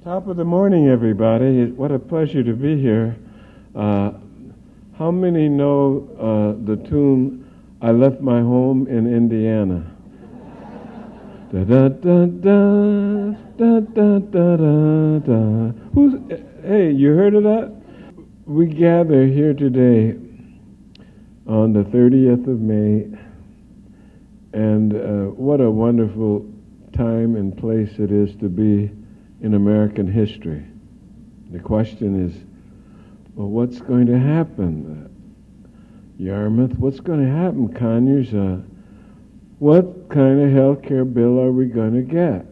Top of the morning, everybody. What a pleasure to be here. How many know the tune, I Left My Home in Indiana? Da da da da da da da da da. Hey, you heard of that? We gather here today on the 30th of May, and what a wonderful time and place it is to be in American history. The question is, well, what's going to happen? Yarmouth, what's going to happen? Conyers, what kind of health care bill are we going to get?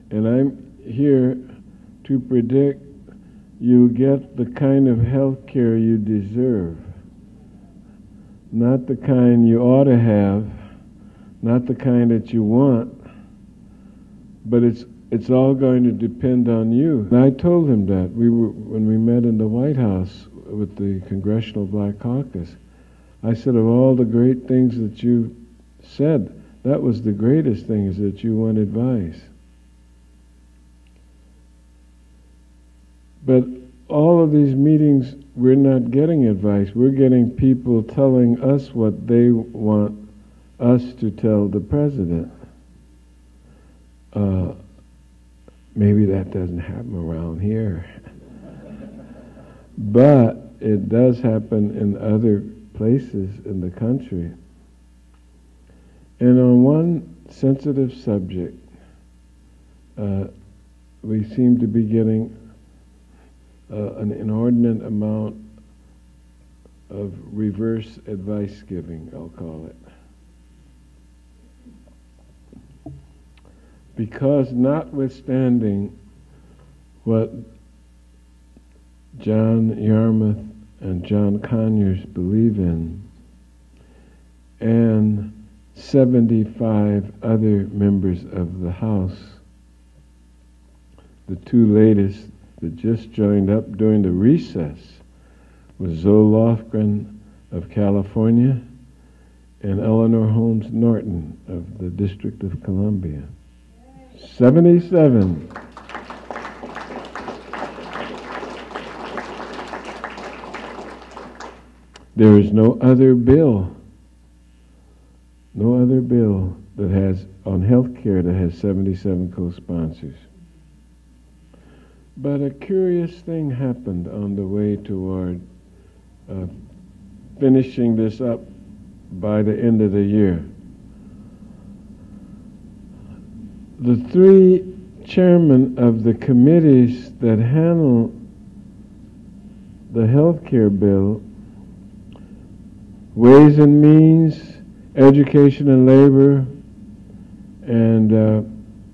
And I'm here to predict you get the kind of health care you deserve. Not the kind you ought to have, not the kind that you want, but it's all going to depend on you. And I told him that when we met in the White House with the Congressional Black Caucus. I said, of all the great things that you said, that was the greatest thing, is that you want advice. But all of these meetings, we're not getting advice. We're getting people telling us what they want us to tell the president. Maybe that doesn't happen around here. But it does happen in other places in the country. And on one sensitive subject, we seem to be getting an inordinate amount of reverse advice giving, I'll call it. Because notwithstanding what John Yarmouth and John Conyers believe in, and 75 other members of the House, the two latest that just joined up during the recess was Zoe Lofgren of California and Eleanor Holmes Norton of the District of Columbia. 77. There is no other bill that has, on health care, that has 77 co-sponsors. But a curious thing happened on the way toward finishing this up by the end of the year. The three chairmen of the committees that handle the health care bill, Ways and Means, Education and Labor, and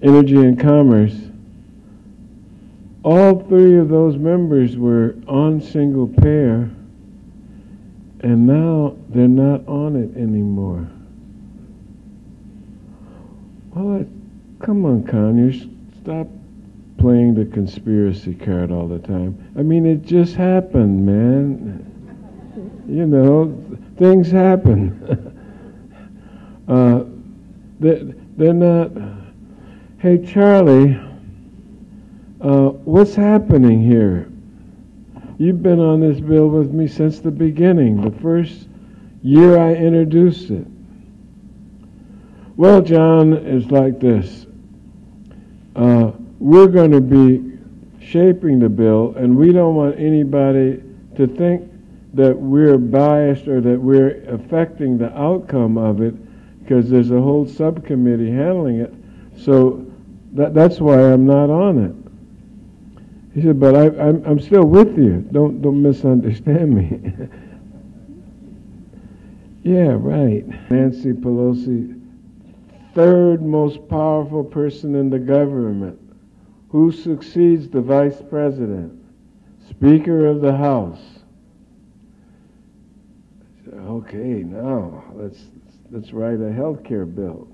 Energy and Commerce, all three of those members were on single payer, and now they're not on it anymore. Well, come on, Conyers, stop playing the conspiracy card all the time. I mean, it just happened, man. You know, things happen. They're not. Hey, Charlie, what's happening here? You've been on this bill with me since the beginning, the first year I introduced it. Well, John, it's like this. We're going to be shaping the bill, and we don't want anybody to think that we're biased or that we're affecting the outcome of it, because there's a whole subcommittee handling it. So that's why I'm not on it. He said, but I'm still with you. Don't misunderstand me. Yeah, right. Nancy Pelosi, third most powerful person in the government. Who succeeds the vice president? Speaker of the House. I said, okay, now let's write a health care bill.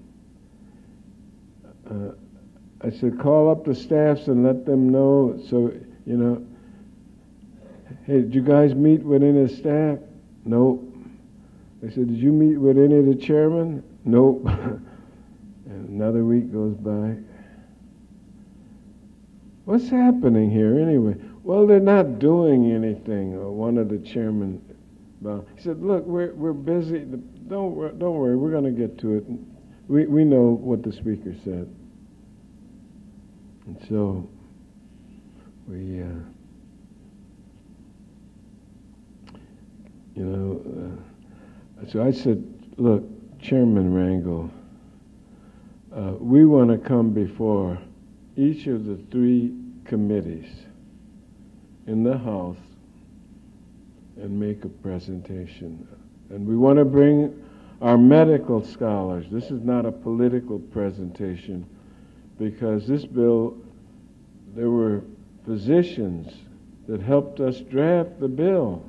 I said, call up the staffs and let them know. So, you know, hey, did you guys meet with any of the staff? Nope. I said, did you meet with any of the chairmen? Nope. And another week goes by. What's happening here anyway? Well, they're not doing anything. One of the chairmen, he said, look, we're busy. Don't worry, we're going to get to it. We know what the speaker said. And so so I said, look, Chairman Rangel, we want to come before each of the 3 committees in the House and make a presentation. And we want to bring our medical scholars. This is not a political presentation, because this bill, there were physicians that helped us draft the bill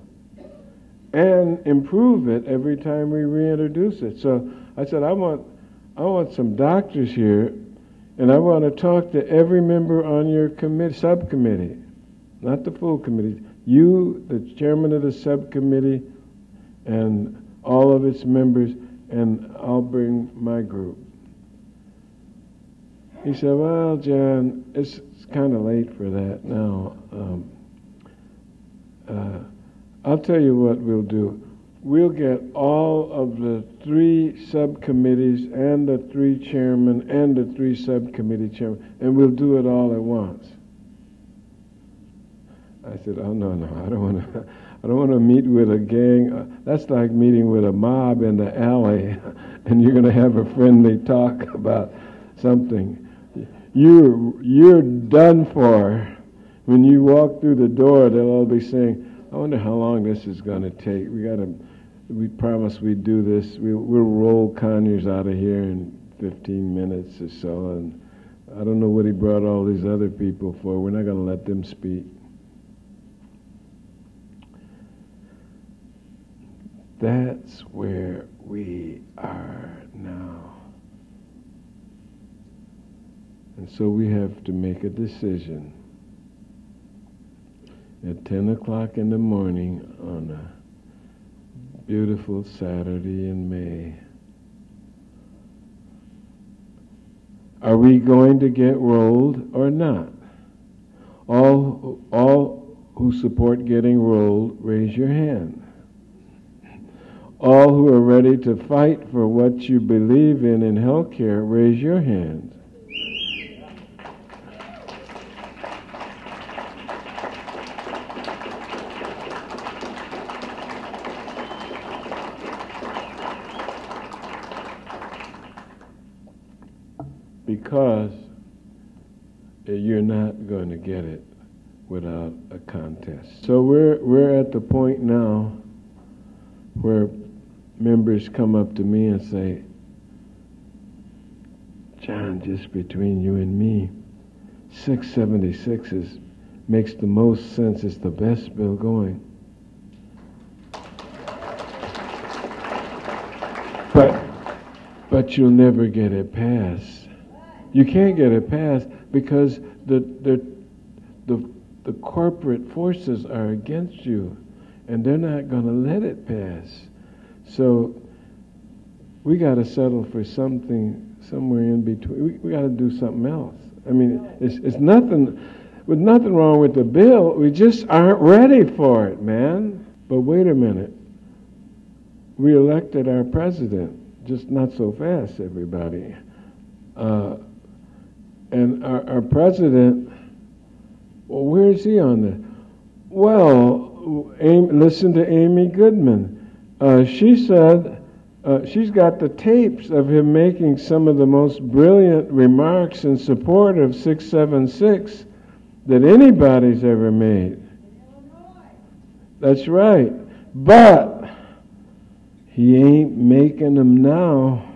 and improve it every time we reintroduce it. So I said, I want some doctors here, and I want to talk to every member on your subcommittee, not the full committee. You, the chairman of the subcommittee, and all of its members, and I'll bring my group. He said, well, John, it's kind of late for that now. I'll tell you what we'll do. We'll get all of the 3 subcommittees and the 3 chairmen and the 3 subcommittee chairmen, and we'll do it all at once. I said, oh, no, I don't want to meet with a gang. That's like meeting with a mob in the alley, and you're going to have a friendly talk about something. You're done for. When you walk through the door, they'll all be saying, I wonder how long this is going to take. We promised we'd do this. We'll roll Conyers out of here in 15 minutes or so, and I don't know what he brought all these other people for. We're not going to let them speak. That's where we are now. And so we have to make a decision at 10 o'clock in the morning on a beautiful Saturday in May. Are we going to get rolled or not? All who support getting rolled, raise your hand. All who are ready to fight for what you believe in healthcare, raise your hand. Because you're not going to get it without a contest. So we're at the point now where members come up to me and say, John, just between you and me, 676 makes the most sense. It's the best bill going. But you'll never get it passed. You can't get it passed because the corporate forces are against you, and they're not going to let it pass. So we got to settle for something somewhere in between. We got to do something else. I mean, it's nothing wrong with the bill. We just aren't ready for it, man. But wait a minute. We elected our president, just not so fast, everybody. And our president, well, where is he on this? Well, listen to Amy Goodman. She said she's got the tapes of him making some of the most brilliant remarks in support of 676 that anybody's ever made. That's right. But he ain't making them now.